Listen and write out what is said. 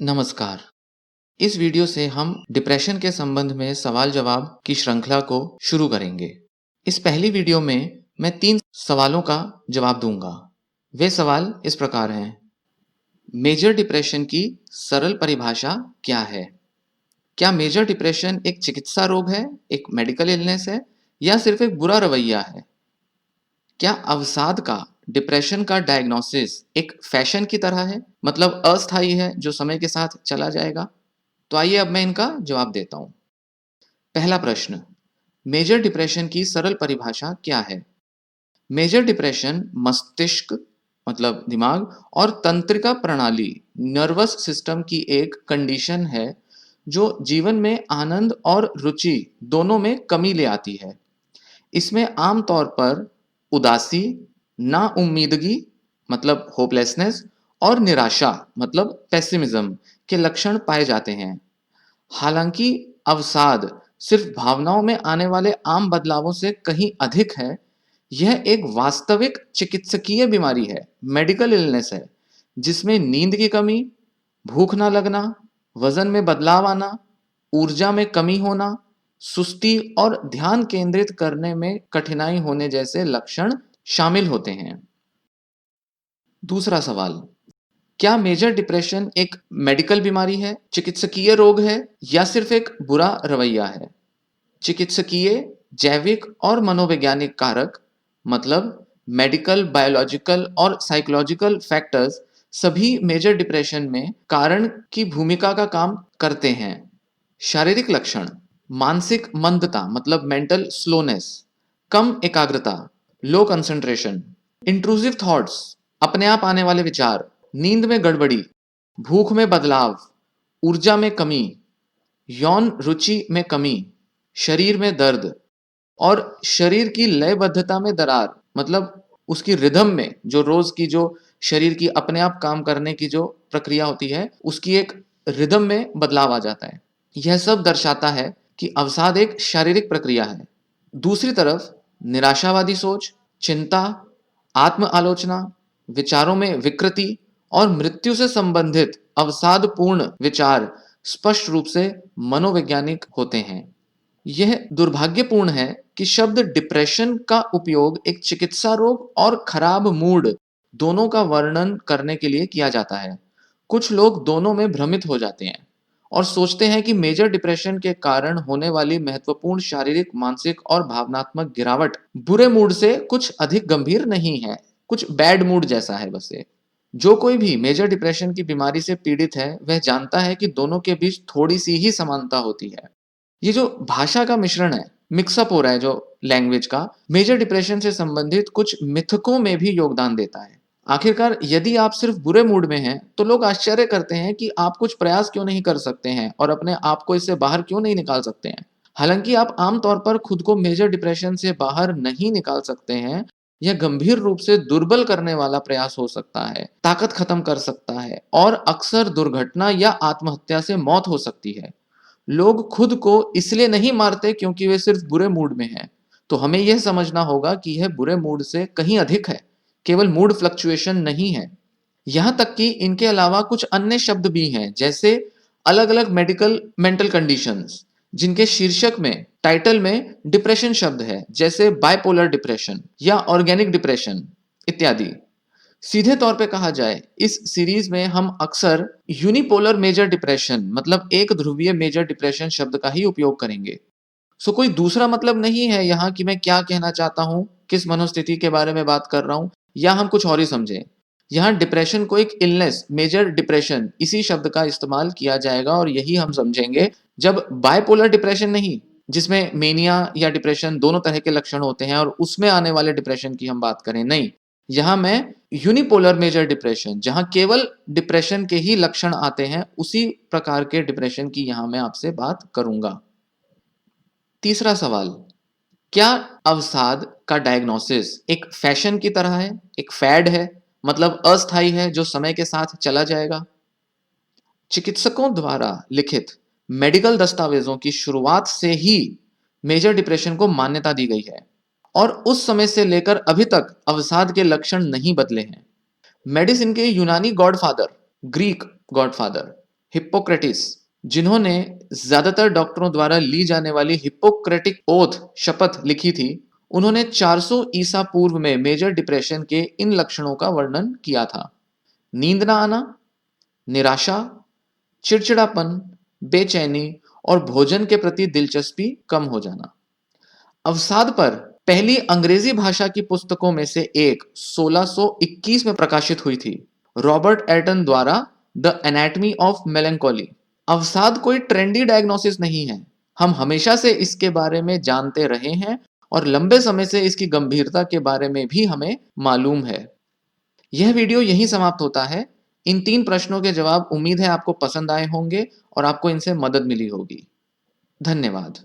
नमस्कार। इस वीडियो से हम डिप्रेशन के संबंध में सवाल जवाब की श्रृंखला को शुरू करेंगे। इस पहली वीडियो में मैं 3 सवालों का जवाब दूंगा। वे सवाल इस प्रकार हैं। मेजर डिप्रेशन की सरल परिभाषा क्या है? क्या मेजर डिप्रेशन एक चिकित्सा रोग है, एक मेडिकल इलनेस है या सिर्फ एक बुरा रवैया है? क्या अवसाद का, डिप्रेशन का डायग्नोसिस एक फैशन की तरह है, मतलब अस्थायी है जो समय के साथ चला जाएगा? तो आइए अब मैं इनका जवाब देता हूं। पहला प्रश्न, मेजर डिप्रेशन की सरल परिभाषा क्या है? मेजर डिप्रेशन मस्तिष्क, मतलब दिमाग, और तंत्रिका प्रणाली, नर्वस सिस्टम की एक कंडीशन है जो जीवन में आनंद और रुचि दोनों में कमी ले आती है। इसमें आमतौर पर उदासी, नाउम्मीदगी, मतलब होपलेसनेस, और निराशा, मतलब पेसिमिज्म के लक्षण पाए जाते हैं। हालांकि अवसाद सिर्फ भावनाओं में आने वाले आम बदलावों से कहीं अधिक है। यह एक वास्तविक चिकित्सकीय बीमारी है, मेडिकल इलनेस है, जिसमें नींद की कमी, भूख ना लगना, वजन में बदलाव आना, ऊर्जा में कमी होना, सुस्ती और ध्यान केंद्रित करने में कठिनाई होने जैसे लक्षण शामिल होते हैं। दूसरा सवाल, क्या मेजर डिप्रेशन एक मेडिकल बीमारी है, चिकित्सकीय रोग है या सिर्फ एक बुरा रवैया है? चिकित्सकीय, जैविक और मनोवैज्ञानिक कारक, मतलब मेडिकल, बायोलॉजिकल और साइकोलॉजिकल फैक्टर्स, सभी मेजर डिप्रेशन में कारण की भूमिका का काम करते हैं। शारीरिक लक्षण, मानसिक मंदता, मतलब मेंटल स्लोनेस, कम एकाग्रता, लो कंसंट्रेशन, इंट्रूसिव थॉट्स, अपने आप आने वाले विचार, नींद में गड़बड़ी, भूख में बदलाव, ऊर्जा में कमी, यौन रुचि में कमी, शरीर में दर्द, और शरीर की लयबद्धता में दरार, मतलब उसकी रिदम में, जो रोज की जो शरीर की अपने आप काम करने की जो प्रक्रिया होती है, उसकी एक रिदम में बदलाव आ जाता है। यह सब दर्शाता है कि अवसाद एक शारीरिक प्रक्रिया है। दूसरी तरफ निराशावादी सोच, चिंता, आत्म आलोचना, विचारों में विकृति और मृत्यु से संबंधित अवसादपूर्ण विचार स्पष्ट रूप से मनोवैज्ञानिक होते हैं। यह दुर्भाग्यपूर्ण है कि शब्द डिप्रेशन का उपयोग एक चिकित्सा रोग और खराब मूड दोनों का वर्णन करने के लिए किया जाता है। कुछ लोग दोनों में भ्रमित हो जाते हैं और सोचते हैं कि मेजर डिप्रेशन के कारण होने वाली महत्वपूर्ण शारीरिक, मानसिक और भावनात्मक गिरावट बुरे मूड से कुछ अधिक गंभीर नहीं है, कुछ बैड मूड जैसा है बस ये। जो कोई भी मेजर डिप्रेशन की बीमारी से पीड़ित है, वह जानता है कि दोनों के बीच थोड़ी सी ही समानता होती है। ये जो भाषा का मिश्रण है, मिक्सअप हो रहा है जो लैंग्वेज का, मेजर डिप्रेशन से संबंधित कुछ मिथकों में भी योगदान देता है। आखिरकार यदि आप सिर्फ बुरे मूड में हैं, तो लोग आश्चर्य करते हैं कि आप कुछ प्रयास क्यों नहीं कर सकते हैं और अपने आप को इससे बाहर क्यों नहीं निकाल सकते हैं। हालांकि आप आमतौर पर खुद को मेजर डिप्रेशन से बाहर नहीं निकाल सकते हैं। यह गंभीर रूप से दुर्बल करने वाला प्रयास हो सकता है, ताकत खत्म कर सकता है और अक्सर दुर्घटना या आत्महत्या से मौत हो सकती है। लोग खुद को इसलिए नहीं मारते क्योंकि वे सिर्फ बुरे मूड में हैं। तो हमें यह समझना होगा कि यह बुरे मूड से कहीं अधिक है, केवल मूड फ्लक्चुएशन नहीं है। यहां तक कि इनके अलावा कुछ अन्य शब्द भी हैं, जैसे अलग अलग मेडिकल मेंटल कंडीशंस, जिनके शीर्षक में, टाइटल में डिप्रेशन शब्द है, जैसे बाइपोलर डिप्रेशन या ऑर्गेनिक डिप्रेशन इत्यादि। सीधे तौर पे कहा जाए, इस सीरीज में हम अक्सर यूनिपोलर मेजर डिप्रेशन, मतलब एक ध्रुवीय मेजर डिप्रेशन शब्द का ही उपयोग करेंगे। सो कोई दूसरा मतलब नहीं है यहाँ कि मैं क्या कहना चाहता हूँ, किस मनोस्थिति के बारे में बात कर रहा हूँ, या हम कुछ और ही समझें। यहाँ डिप्रेशन को एक इलनेस, मेजर डिप्रेशन, इसी शब्द का इस्तेमाल किया जाएगा और यही हम समझेंगे जब बायपोलर डिप्रेशन नहीं, जिसमें मेनिया या डिप्रेशन दोनों तरह के लक्षण होते हैं और उसमें आने वाले डिप्रेशन की हम बात करें, नहीं। यहाँ मैं यूनिपोलर मेजर डिप्रेशन, जहां केवल डिप्रेशन के ही लक्षण आते हैं, उसी प्रकार के डिप्रेशन की यहाँ मैं आपसे बात करूंगा। तीसरा सवाल, क्या अवसाद का डायग्नोसिस एक फैशन की तरह है, एक फैड है, मतलब अस्थायी है जो समय के साथ चला जाएगा? चिकित्सकों द्वारा लिखित मेडिकल दस्तावेजों की शुरुआत से ही मेजर डिप्रेशन को मान्यता दी गई है और उस समय से लेकर अभी तक अवसाद के लक्षण नहीं बदले हैं। मेडिसिन के यूनानी गॉडफादर, ग्रीक गॉडफादर हिप्पोक्रेटिस, जिन्होंने ज्यादातर डॉक्टरों द्वारा ली जाने वाली हिप्पोक्रेटिक ओथ शपथ लिखी थी, उन्होंने 400 ईसा पूर्व में मेजर डिप्रेशन के इन लक्षणों का वर्णन किया था। नींद ना आना, निराशा, चिड़चिड़ापन, बेचैनी और भोजन के प्रति दिलचस्पी कम हो जाना। अवसाद पर पहली अंग्रेजी भाषा की पुस्तकों में से एक 1621 में प्रकाशित हुई थी, रॉबर्ट एल्टन द्वारा द एनाटमी ऑफ मेलंकोली। अवसाद कोई ट्रेंडी डायग्नोसिस नहीं है, हम हमेशा से इसके बारे में जानते रहे हैं और लंबे समय से इसकी गंभीरता के बारे में भी हमें मालूम है। यह वीडियो यहीं समाप्त होता है। इन 3 प्रश्नों के जवाब उम्मीद है आपको पसंद आए होंगे और आपको इनसे मदद मिली होगी। धन्यवाद।